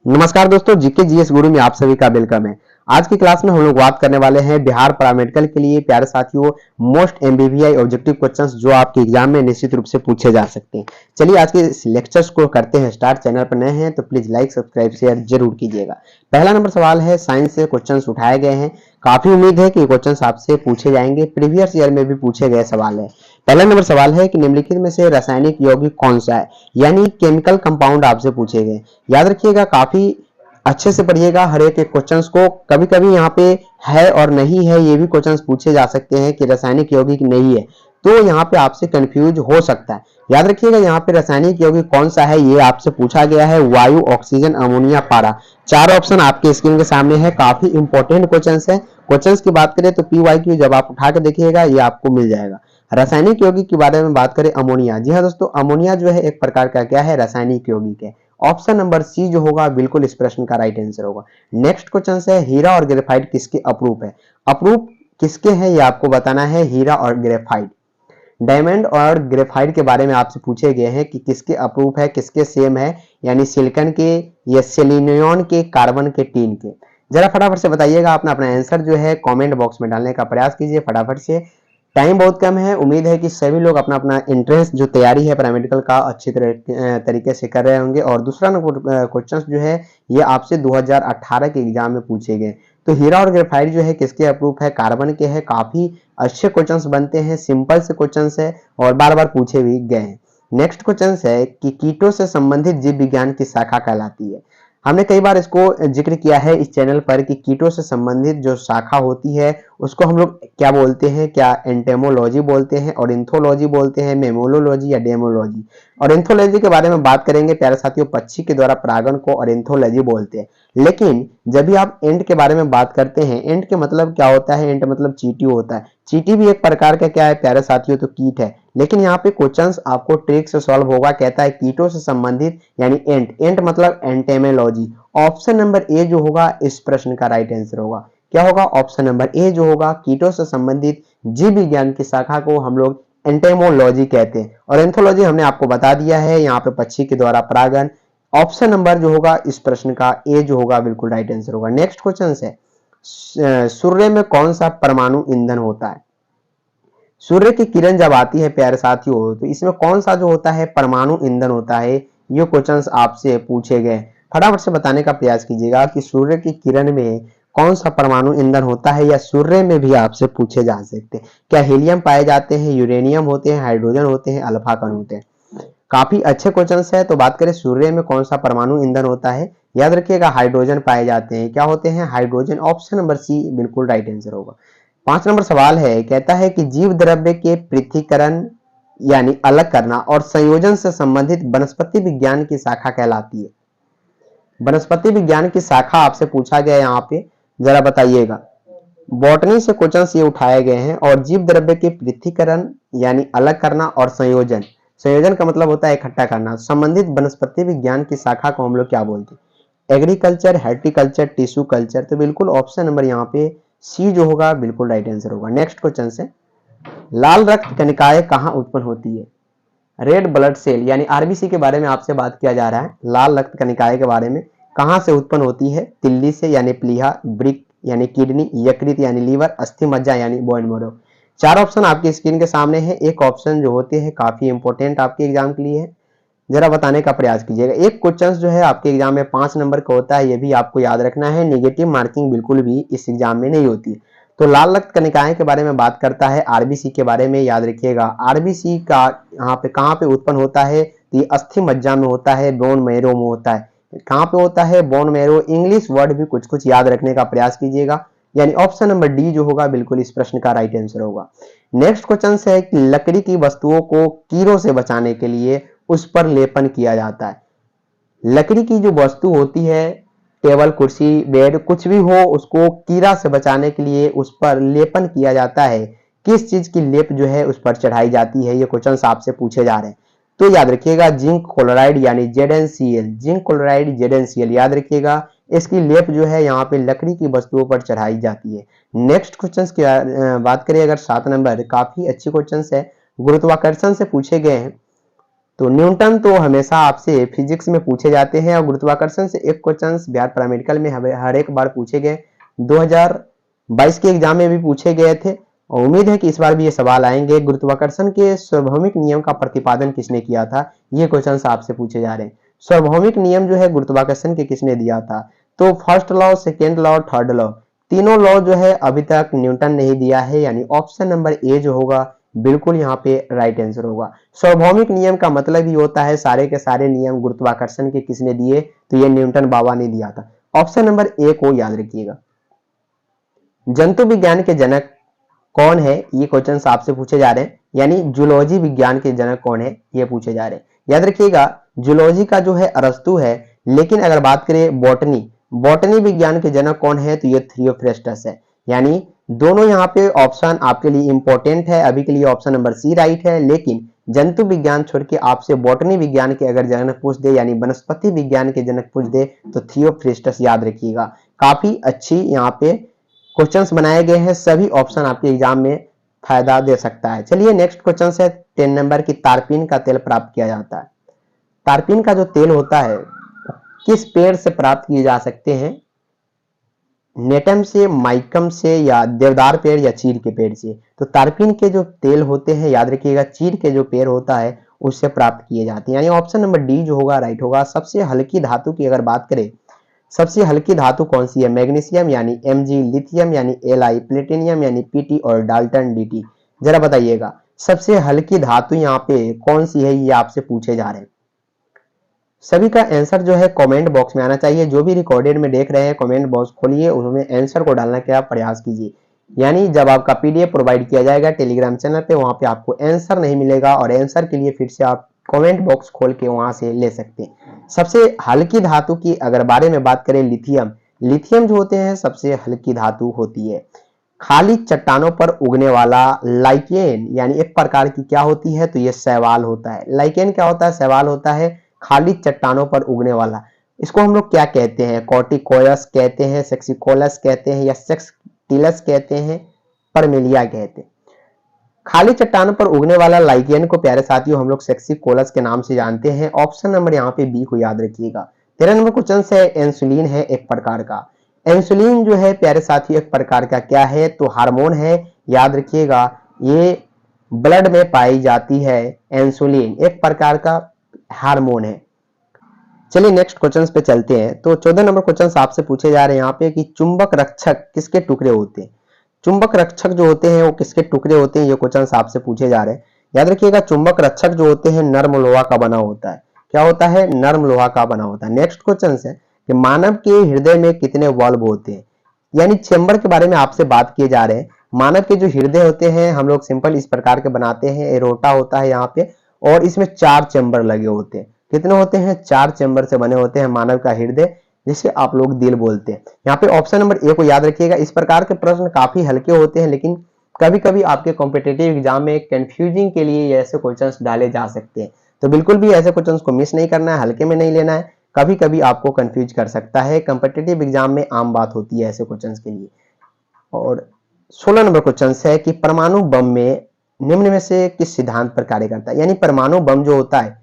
नमस्कार दोस्तों, GK GS गुरु में आप सभी का वेलकम है। आज की क्लास में हम लोग बात करने वाले हैं बिहार पैरामेडिकल के लिए प्यारे साथियों मोस्ट एमबीबीआई ऑब्जेक्टिव क्वेश्चंस जो आपके एग्जाम में निश्चित रूप से पूछे जा सकते हैं। चलिए आज के लेक्चर्स को करते हैं स्टार्ट। चैनल पर नए हैं तो प्लीज लाइक सब्सक्राइब शेयर जरूर कीजिएगा। पहला नंबर सवाल है, साइंस से क्वेश्चन उठाए गए हैं। काफी उम्मीद है कि क्वेश्चन आपसे पूछे जाएंगे, प्रीवियस ईयर में भी पूछे गए सवाल है। पहला नंबर सवाल है कि निम्नलिखित में से रासायनिक यौगिक कौन सा है, यानी केमिकल कंपाउंड आपसे पूछे गए। याद रखिएगा, काफी अच्छे से पढ़िएगा हर एक क्वेश्चंस को। कभी कभी यहाँ पे है और नहीं है ये भी क्वेश्चंस पूछे जा सकते हैं कि रासायनिक यौगिक नहीं है, तो यहाँ पे आपसे कंफ्यूज हो सकता है। याद रखिएगा, यहाँ पे रासायनिक यौगिक कौन सा है ये आपसे पूछा गया है। वायु, ऑक्सीजन, अमोनिया, पारा। चार ऑप्शन आपके स्क्रीन के सामने है। काफी इंपॉर्टेंट क्वेश्चंस है। क्वेश्चंस की बात करें तो PYQ जब आप उठा के देखिएगा ये आपको मिल जाएगा। रासायनिक यौगिक के बारे में बात करें, अमोनिया। जी हाँ दोस्तों, अमोनिया जो है एक प्रकार का क्या है, रासायनिक यौगिक है। ऑप्शन नंबर सी जो होगा बिल्कुल इस प्रश्न का राइट आंसर होगा। नेक्स्ट क्वेश्चन है, हीरा और ग्रेफाइट किसके अप्रूप है। अप्रूप किसके हैं ये आपको बताना है, हीरा और ग्रेफाइट। डायमंड और ग्रेफाइट के बारे में आपसे पूछे गए हैं कि किसके अप्रूप है, किसके सेम है, यानी सिलिकॉन के या सेलेनियम के, कार्बन के, टीन के। जरा फटाफट से बताइएगा। अपना आंसर जो है कमेंट बॉक्स में डालने का प्रयास कीजिए फटाफट से। टाइम बहुत कम है। उम्मीद है कि सभी लोग अपना अपना इंटरेस्ट जो तैयारी है पैरामेडिकल का अच्छी तरीके से कर रहे होंगे। और दूसरा क्वेश्चन जो है ये आपसे 2018 के एग्जाम में पूछे गए। तो हीरा और ग्रेफाइट जो है किसके अप्रूव है, कार्बन के है। काफी अच्छे क्वेश्चंस बनते हैं, सिंपल से क्वेश्चंस है और बार बार पूछे भी गए हैं। नेक्स्ट क्वेश्चन है कि कीटों से संबंधित जीव विज्ञान की शाखा कहलाती है। हमने कई बार इसको जिक्र किया है इस चैनल पर कि कीटों से संबंधित जो शाखा होती है उसको हम लोग क्या बोलते हैं, क्या एंटेमोलॉजी बोलते हैं, ऑरिंथोलॉजी बोलते हैं, मेमोलॉजी या डेमोलॉजी। ऑरिंथोलॉजी के बारे में बात करेंगे प्यारे साथियों, पक्षी के द्वारा परागण को ऑरिंथोलॉजी बोलते हैं। लेकिन जब भी आप एंट के बारे में बात करते हैं, एंट के मतलब क्या होता है, एंट मतलब चींटी होता है। चींटी भी एक प्रकार का क्या है प्यारे साथियों, तो कीट है। लेकिन यहाँ पे क्वेश्चंस आपको ट्रिक से सॉल्व होगा। कहता है कीटों से संबंधित यानी एंट, एंट मतलब एंटेमोलॉजी। ऑप्शन नंबर ए जो होगा इस प्रश्न का राइट आंसर होगा। क्या होगा, ऑप्शन नंबर ए जो होगा, कीटों से संबंधित जीव विज्ञान की शाखा को हम लोग एंटेमोलॉजी कहते हैं। और एंथोलॉजी हमने आपको बता दिया है, यहाँ पे पक्षी के द्वारा परागण। ऑप्शन नंबर जो होगा इस प्रश्न का ए जो होगा बिल्कुल राइट आंसर होगा। नेक्स्ट क्वेश्चन है, सूर्य में कौन सा परमाणु ईंधन होता है। सूर्य की किरण जब आती है प्यारे साथियों तो इसमें कौन सा जो होता है परमाणु ईंधन होता है, ये क्वेश्चंस आपसे पूछे गए। फटाफट से बताने का प्रयास कीजिएगा कि सूर्य की किरण में कौन सा परमाणु ईंधन होता है, या सूर्य में भी आपसे पूछे जा सकते हैं। क्या हीलियम पाए जाते हैं, यूरेनियम होते हैं, हाइड्रोजन होते हैं, अल्फा कण होते हैं। काफी अच्छे क्वेश्चन है। तो बात करें सूर्य में कौन सा परमाणु ईंधन होता है, याद रखिएगा हाइड्रोजन पाए जाते हैं। क्या होते हैं, हाइड्रोजन। ऑप्शन नंबर सी बिल्कुल राइट आंसर होगा। 5 नंबर सवाल है, कहता है कि जीव द्रव्य के पृथक्करण यानी अलग करना और संयोजन से संबंधित वनस्पति विज्ञान की शाखा कहलाती है। वनस्पति विज्ञान की शाखा आपसे पूछा गया यहाँ पे, जरा बताइएगा। बॉटनी से क्वेश्चंस ये उठाए गए हैं। और जीव द्रव्य के पृथक्करण यानी अलग करना और संयोजन, संयोजन का मतलब होता है इकट्ठा करना, संबंधित वनस्पति विज्ञान की शाखा को हम लोग क्या बोलते हैं, एग्रीकल्चर, हॉर्टिकल्चर, टिश्यू कल्चर। तो बिल्कुल ऑप्शन नंबर यहाँ पे सी जो होगा बिल्कुल राइट आंसर होगा। नेक्स्ट क्वेश्चन है, लाल रक्त कणिकाएं कहाँ उत्पन्न होती है। रेड ब्लड सेल यानी आरबीसी के बारे में आपसे बात किया जा रहा है। लाल रक्त कणिकाएं के बारे में कहां से उत्पन्न होती है, तिल्ली से यानी प्लीहा, ब्रिक यानी किडनी, यकृत यानी लीवर, अस्थि मज्जा यानी बोन मैरो। 4 ऑप्शन आपकी स्क्रीन के सामने है। एक ऑप्शन जो होते हैं काफी इंपॉर्टेंट आपके एग्जाम के लिए है, जरा बताने का प्रयास कीजिएगा। एक क्वेश्चन जो है आपके एग्जाम में 5 नंबर का होता है, ये भी आपको याद रखना है। नेगेटिव मार्किंग बिल्कुल भी इस एग्जाम में नहीं होती। तो लाल रक्त कणिकाएं के बारे में बात करता है, आरबीसी के बारे में याद रखिएगा। आरबीसी का यहाँ पे कहाँ पे उत्पन्न होता है, तो ये अस्थि मज्जा में होता है, बोन मैरो में होता है। कहाँ पे होता है, बोन मैरो। इंग्लिश वर्ड भी कुछ कुछ याद रखने का प्रयास कीजिएगा, यानी ऑप्शन नंबर डी जो होगा बिल्कुल इस प्रश्न का राइट आंसर होगा। नेक्स्ट क्वेश्चन है कि लकड़ी की वस्तुओं को कीड़ों से बचाने के लिए उस पर लेपन किया जाता है। लकड़ी की जो वस्तु होती है, टेबल, कुर्सी, बेड, कुछ भी हो, उसको कीड़ा से बचाने के लिए उस पर लेपन किया जाता है। किस चीज की लेप जो है उस पर चढ़ाई जाती है, ये क्वेश्चन आपसे पूछे जा रहे हैं। तो याद रखिएगा जिंक क्लोराइड यानी ZnCl, जिंक क्लोराइड ZnCl याद रखिएगा। इसकी लेप जो है यहाँ पे लकड़ी की वस्तुओं पर चढ़ाई जाती है। नेक्स्ट क्वेश्चन की बात करें अगर 7 नंबर, काफी अच्छे क्वेश्चन है, गुरुत्वाकर्षण से पूछे गए हैं। तो न्यूटन तो हमेशा आपसे फिजिक्स में पूछे जाते हैं और गुरुत्वाकर्षण से एक क्वेश्चन बिहार पैरामेडिकल में हर एक बार पूछे गए, 2022 के एग्जाम में भी पूछे गए थे और उम्मीद है कि इस बार भी ये सवाल आएंगे। गुरुत्वाकर्षण के सार्वभौमिक नियम का प्रतिपादन किसने किया था, ये क्वेश्चन आपसे पूछे जा रहे हैं। सार्वभौमिक नियम जो है गुरुत्वाकर्षण के किसने दिया था, तो first law, second law, third law, तीनों लॉ जो है अभी तक न्यूटन नहीं दिया है, यानी ऑप्शन नंबर ए जो होगा बिल्कुल यहाँ पे राइट आंसर होगा। सार्वभौमिक नियम का मतलब ही होता है सारे के सारे नियम गुरुत्वाकर्षण के किसने दिए, तो ये न्यूटन बाबा ने दिया था। ऑप्शन नंबर ए को याद रखिएगा। जंतु विज्ञान के जनक कौन है, ये क्वेश्चन आपसे पूछे जा रहे हैं, यानी जूलॉजी विज्ञान के जनक कौन है ये पूछे जा रहे हैं। याद रखिएगा जूलॉजी का जो है अरस्तु है, लेकिन अगर बात करें बॉटनी विज्ञान के जनक कौन है, तो ये थियोफ्रेस्टस है। यानी दोनों यहाँ पे ऑप्शन आपके लिए इंपॉर्टेंट है, अभी के लिए ऑप्शन नंबर सी राइट है, लेकिन जंतु विज्ञान छोड़ के आपसे बॉटनी विज्ञान के अगर जनक पूछ दे, यानी वनस्पति विज्ञान के जनक पूछ दे, तो थियोफ्रेस्टस याद रखिएगा। काफी अच्छी यहाँ पे क्वेश्चंस बनाए गए हैं, सभी ऑप्शन आपके एग्जाम में फायदा दे सकता है। चलिए नेक्स्ट क्वेश्चन है 10 नंबर की, तारपीन का तेल प्राप्त किया जाता है। तारपीन का जो तेल होता है किस पेड़ से प्राप्त किए जा सकते हैं, नेटम से, माइकम से, या देवदार पेड़, या चीड़ के पेड़ से। तो तारपीन के जो तेल होते हैं याद रखिएगा चीड़ के जो पेड़ होता है उससे प्राप्त किए जाते हैं, यानी ऑप्शन नंबर डी जो होगा राइट होगा। सबसे हल्की धातु की अगर बात करें, सबसे हल्की धातु कौन सी है, मैग्नीशियम यानी Mg, लिथियम यानी Li, प्लेटिनियम यानी Pt और डाल्टन Dt। जरा बताइएगा सबसे हल्की धातु यहाँ पे कौन सी है, ये आपसे पूछे जा रहे हैं। सभी का आंसर जो है कमेंट बॉक्स में आना चाहिए। जो भी रिकॉर्डेड में देख रहे हैं कमेंट बॉक्स खोलिए, उसमें आंसर को डालने का प्रयास कीजिए। यानी जब आपका पीडीएफ प्रोवाइड किया जाएगा टेलीग्राम चैनल पे, वहां पे आपको आंसर नहीं मिलेगा और आंसर के लिए फिर से आप कमेंट बॉक्स खोल के वहां से ले सकते हैं। सबसे हल्की धातु की अगर बारे में बात करें, लिथियम जो होते हैं सबसे हल्की धातु होती है। खाली चट्टानों पर उगने वाला लाइकेन यानी एक प्रकार की क्या होती है, तो ये शैवाल होता है। लाइकेन क्या होता है, शैवाल होता है, खाली चट्टानों पर उगने वाला। इसको हम लोग क्या कहते हैं, कॉर्टिकोयस कहते हैं, सेक्सिकोलस कहते हैं, या सेक्सटिलस कहते हैं, परमेलिया कहते हैं। खाली चट्टानों पर उगने वाला लाइकेन को प्यारे साथियों हम लोग सेक्सिकोलस के नाम से जानते हैं। ऑप्शन नंबर यहाँ पे बी को याद रखिएगा। 13 नंबर क्वेश्चन है, इंसुलिन है एक प्रकार का। इंसुलिन जो है प्यारे साथियों एक प्रकार का क्या है, तो हार्मोन है। याद रखिएगा ये ब्लड में पाई जाती है। इंसुलिन एक प्रकार का हार्मोन है। चलिए नेक्स्ट क्वेश्चन पे चलते हैं। तो 14 नंबर क्वेश्चन आपसे पूछे जा रहे हैं यहाँ पे कि चुंबक रक्षक किसके टुकड़े होते हैं। चुंबक रक्षक जो होते हैं वो किसके टुकड़े होते हैं, ये क्वेश्चन आपसे पूछे जा रहे हैं। याद रखिएगा चुंबक रक्षक जो होते हैं नर्म लोहा का बना होता है। क्या होता है, नर्म लोहा का बना होता है। नेक्स्ट क्वेश्चन है कि मानव के हृदय में कितने वाल्व होते हैं, यानी चेंबर के बारे में आपसे बात किए जा रहे हैं। मानव के जो हृदय होते हैं हम लोग सिंपल इस प्रकार के बनाते हैं, एरोटा होता है यहाँ पे, और इसमें 4 चेंबर लगे होते हैं। कितने होते हैं, 4 चेंबर से बने होते हैं मानव का हृदय, जिसे आप लोग दिल बोलते हैं। यहाँ पे ऑप्शन नंबर ए को याद रखिएगा। इस प्रकार के प्रश्न काफी हल्के होते हैं, लेकिन कभी कभी आपके कॉम्पिटेटिव एग्जाम में कंफ्यूजिंग के लिए ऐसे क्वेश्चंस डाले जा सकते हैं। तो बिल्कुल भी ऐसे क्वेश्चंस को मिस नहीं करना है, हल्के में नहीं लेना है, कभी कभी आपको कंफ्यूज कर सकता है। कॉम्पिटेटिव एग्जाम में आम बात होती है ऐसे क्वेश्चंस के लिए। और 16 नंबर क्वेश्चन है कि परमाणु बम में निम्न में से किस सिद्धांत पर कार्य करता है, यानी परमाणु बम जो होता है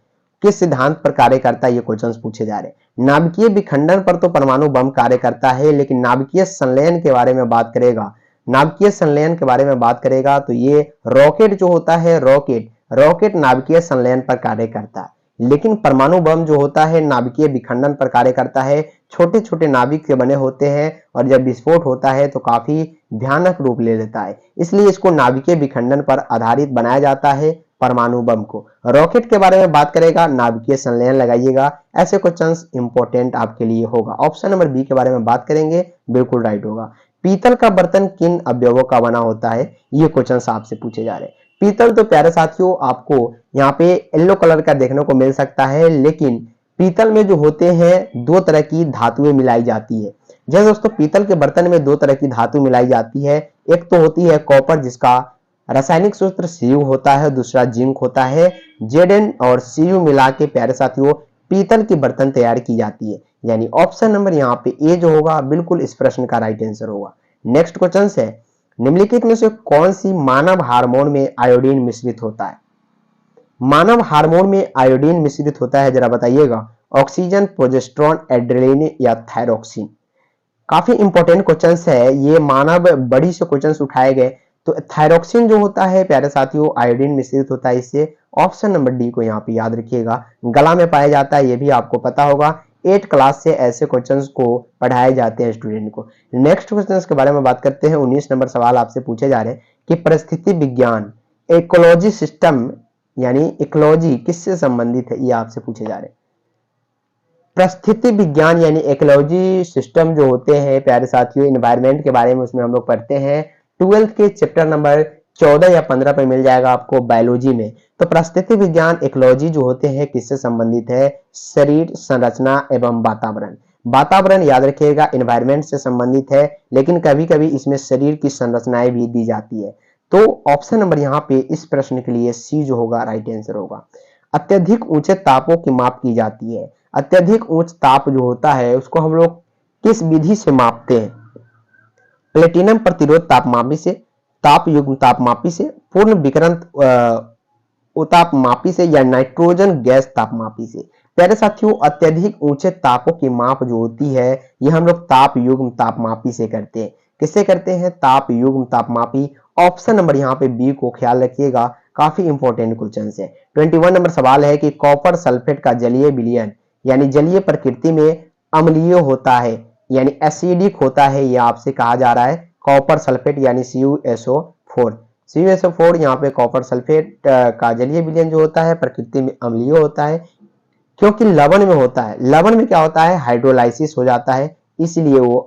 किस सिद्धांत पर कार्य करता है, ये क्वेश्चंस पूछे जा रहे हैं। नाभिकीय विखंडन पर तो परमाणु बम कार्य करता है, लेकिन नाभिकीय संलयन के बारे में बात करेगा, नाभिकीय संलयन के बारे में बात करेगा तो ये रॉकेट जो होता है, रॉकेट नाभिकीय संलयन पर कार्य करता है। लेकिन परमाणु बम जो होता है नाभिकीय विखंडन पर कार्य करता है। छोटे छोटे नाभिक से बने होते हैं और जब विस्फोट होता है तो काफी भयानक रूप ले लेता है, इसलिए इसको नाभिकीय विखंडन पर आधारित बनाया जाता है परमाणु बम को। रॉकेट के बारे में बात करेगा, नाभिकीय संलयन लगाइएगा। ऐसे क्वेश्चंस इंपॉर्टेंट आपके लिए होगा। ऑप्शन नंबर बी के बारे में बात करेंगे, बिल्कुल राइट होगा। पीतल का बर्तन किन अवयवों का बना होता है, ये क्वेश्चंस आपसे पूछे जा रहे हैं। पीतल तो प्यारे साथियों आपको यहाँ पे येलो कलर का देखने को मिल सकता है, लेकिन पीतल में जो होते हैं 2 तरह की धातुएं मिलाई जाती है। जैसे दोस्तों पीतल के बर्तन में 2 तरह की धातु मिलाई जाती है। एक तो होती है कॉपर, जिसका रासायनिक सूत्र Cu होता है, दूसरा जिंक होता है। Zn और Cu मिला के प्यारे साथियों पीतल की बर्तन तैयार की जाती है, यानी ऑप्शन नंबर यहाँ पे ए जो होगा बिल्कुल इस प्रश्न का राइट आंसर होगा। नेक्स्ट क्वेश्चन है निम्नलिखित में से कौन सी मानव हार्मोन में आयोडीन मिश्रित होता है। मानव हार्मोन में आयोडीन मिश्रित होता है, जरा बताइएगा। ऑक्सीजन, प्रोजेस्टेरॉन, एड्रेनालिन या थायरोक्सिन। काफी इंपॉर्टेंट क्वेश्चंस है ये, मानव बड़ी से क्वेश्चंस उठाए गए। तो थायरोक्सिन जो होता है प्यारे साथियों आयोडीन मिश्रित होता है, इससे ऑप्शन नंबर डी को यहाँ पे याद रखिएगा। गला में पाया जाता है, ये भी आपको पता होगा। 8 क्लास से ऐसे क्वेश्चंस को पढ़ाए जाते हैं स्टूडेंट को। नेक्स्ट क्वेश्चंस के बारे में बात करते हैं। 19 नंबर सवाल आपसे पूछे जा रहे हैं कि परिस्थिति विज्ञान इकोलॉजी सिस्टम यानी इकोलॉजी किससे संबंधित है, ये आपसे पूछे जा रहे हैं। परिस्थिति विज्ञान यानी इकोलॉजी सिस्टम जो होते हैं प्यारे साथियों, एनवायरनमेंट के बारे में उसमें हम लोग पढ़ते हैं। 12th के चैप्टर नंबर 14 या 15 पे मिल जाएगा आपको बायोलॉजी में। तो परिस्थिति विज्ञान इकोलॉजी जो होते हैं किससे संबंधित है? शरीर, संरचना एवं वातावरण। वातावरण याद रखिएगा एनवायरनमेंट से संबंधित है, लेकिन कभी कभी इसमें शरीर की संरचनाएं भी दी जाती है। तो ऑप्शन नंबर यहाँ पे इस प्रश्न के लिए सी जो होगा राइट आंसर होगा। अत्यधिक ऊंचे तापों की माप की जाती है। अत्यधिक उच्च ताप जो होता है उसको हम लोग किस विधि से मापते हैं? प्लेटिनम प्रतिरोध तापमापी से, ताप युग्म तापमापी से, पूर्ण विकिरण तापमापी से या नाइट्रोजन गैस तापमापी से। प्यारे साथियों अत्यधिक ऊंचे तापों की माप जो होती है ये हम लोग ताप युग्म तापमापी से करते हैं। किससे करते हैं? ताप युग्म तापमापी। ऑप्शन नंबर यहाँ पे बी को ख्याल रखिएगा, काफी इंपॉर्टेंट क्वेश्चन है। 21 नंबर सवाल है कि कॉपर सल्फेट का जलीय विलयन यानी जलीय प्रकृति में अम्लीय होता है यानी एसिडिक होता है, ये आपसे कहा जा रहा है। कॉपर सल्फेट यानी CuSO4। CuSO4 यहाँ पे कॉपर सल्फेट का जलीय विलयन जो होता है प्रकृति में अम्लीय होता है, क्योंकि लवण में होता है। लवण में क्या होता है? हाइड्रोलाइसिस हो जाता है, इसलिए वो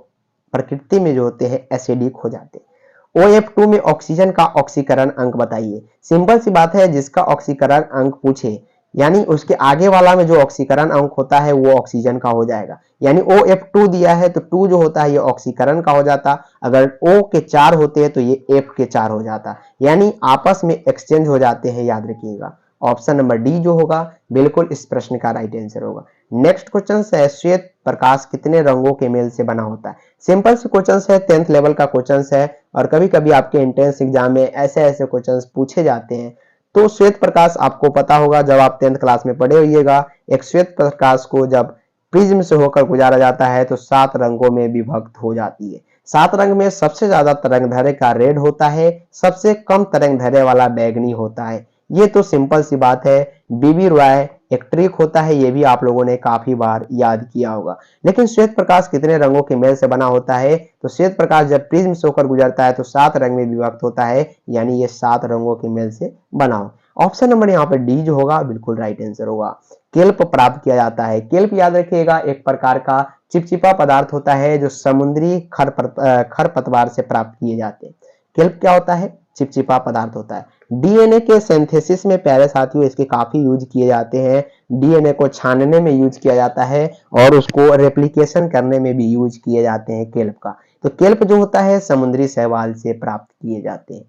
प्रकृति में जो होते हैं एसिडिक हो जाते हैं। OF2 में ऑक्सीजन का ऑक्सीकरण अंक बताइए। सिंपल सी बात है, जिसका ऑक्सीकरण अंक पूछे यानी उसके आगे वाला में जो ऑक्सीकरण अंक होता है वो ऑक्सीजन का हो जाएगा। यानी OF2 दिया है तो 2 जो होता है ये ऑक्सीकरण का हो जाता। अगर O के 4 होते हैं तो ये F के 4 हो जाता, यानी आपस में एक्सचेंज हो जाते हैं, याद रखिएगा। ऑप्शन नंबर डी जो होगा बिल्कुल इस प्रश्न का राइट आंसर होगा। नेक्स्ट क्वेश्चन है श्वेत प्रकाश कितने रंगों के मेल से बना होता है? सिंपल से क्वेश्चन है, 10th लेवल का क्वेश्चन है और कभी कभी आपके एंट्रेंस एग्जाम में ऐसे ऐसे क्वेश्चन पूछे जाते हैं। तो श्वेत प्रकाश आपको पता होगा, जब आप 10th क्लास में पढ़े होइएगा, एक श्वेत प्रकाश को जब प्रिज्म से होकर गुजारा जाता है तो 7 रंगों में विभक्त हो जाती है। 7 रंग में सबसे ज्यादा तरंग धैर्य का रेड होता है, सबसे कम तरंग धैर्य वाला बैगनी होता है। ये तो सिंपल सी बात है। बीबी रॉय एक ट्रिक होता है, ये भी आप लोगों ने काफी बार याद किया होगा। लेकिन श्वेत प्रकाश कितने रंगों के मेल से बना होता है? तो श्वेत प्रकाश जब प्रिज्म से होकर गुजरता है तो 7 रंग में विभक्त होता है, यानी ये 7 रंगों के मेल से बना हो। ऑप्शन नंबर यहाँ पे डी जो होगा बिल्कुल राइट आंसर होगा। केल्प प्राप्त किया जाता है। केल्प याद रखिएगा एक प्रकार का चिपचिपा पदार्थ होता है जो समुद्री खरपतवार से प्राप्त किए जाते हैं। केल्प क्या होता है? चिपचिपा पदार्थ होता है। डीएनए के सिंथेसिस में प्यारे साथियों इसके काफी यूज किए जाते हैं। डीएनए को छानने में यूज किया जाता है और उसको रेप्लिकेशन करने में भी यूज किए जाते हैं केल्प का। तो केल्प जो होता है समुद्री शैवाल से प्राप्त किए जाते हैं।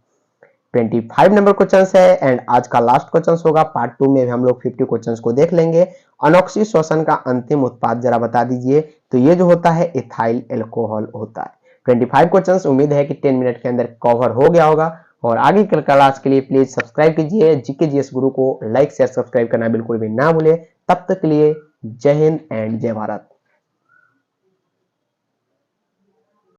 25 नंबर क्वेश्चन है एंड आज का लास्ट क्वेश्चन होगा। पार्ट 2 में हम लोग 50 क्वेश्चन को देख लेंगे। अनोक्सी श्वसन का अंतिम उत्पाद जरा बता दीजिए। तो ये जो होता है इथाइल एल्कोहल होता है। 25 क्वेश्चंस उम्मीद है कि 10 मिनट के अंदर कवर हो गया होगा। और आगे की क्लास के लिए प्लीज सब्सक्राइब कीजिए। जीके जीएस गुरु को लाइक शेयर सब्सक्राइब करना बिल्कुल भी ना भूले। तब तक के लिए जय हिंद एंड जय भारत।